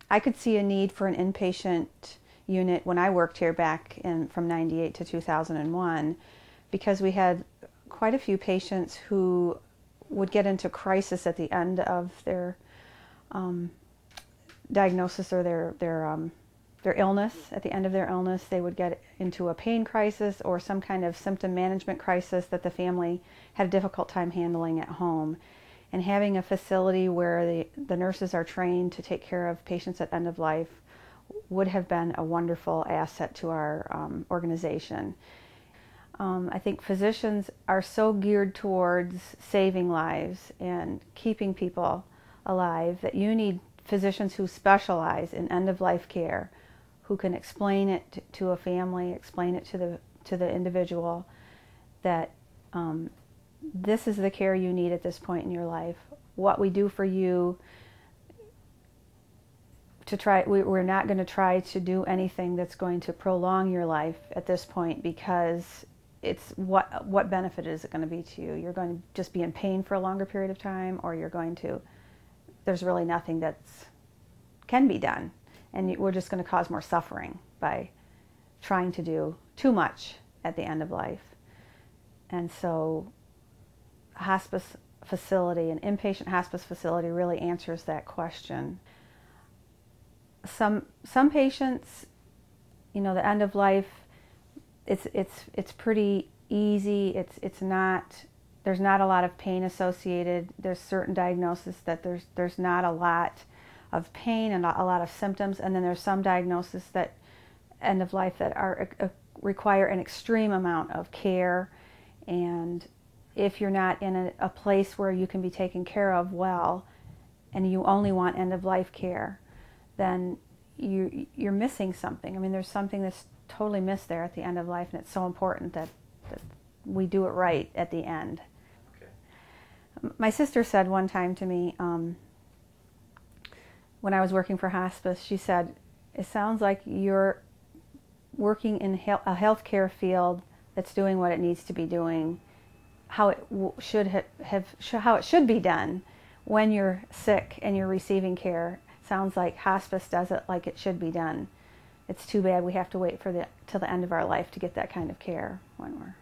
I could see a need for an inpatient unit when I worked here back from 98 to 2001, because we had quite a few patients who would get into crisis at the end of their diagnosis or their illness. At the end of their illness, they would get into a pain crisis or some kind of symptom management crisis that the family had a difficult time handling at home. And having a facility where the nurses are trained to take care of patients at end of life would have been a wonderful asset to our organization. I think physicians are so geared towards saving lives and keeping people alive that you need physicians who specialize in end-of-life care, who can explain it to a family, explain it to the individual that this is the care you need at this point in your life. What we do for you we're not going to try to do anything that's going to prolong your life at this point, because it's what benefit is it going to be to you? You're going to just be in pain for a longer period of time, or there's really nothing that can be done, and we're just going to cause more suffering by trying to do too much at the end of life. And so a hospice facility, an inpatient hospice facility, really answers that question. Some patients, the end of life, it's pretty easy. There's not a lot of pain associated. There's certain diagnoses that there's not a lot of pain and a lot of symptoms, and then there's some diagnoses that end of life that require an extreme amount of care. And if you're not in a place where you can be taken care of well, and you only want end of life care, then you're missing something. I mean, there's something that's totally missed there at the end of life, and it's so important that we do it right at the end. Okay. My sister said one time to me, when I was working for hospice, she said, "It sounds like you're working in a healthcare field that's doing what it needs to be doing, how it should be done when you're sick and you're receiving care. Sounds like hospice does it like it should be done. It's too bad we have to wait till the end of our life to get that kind of care when we're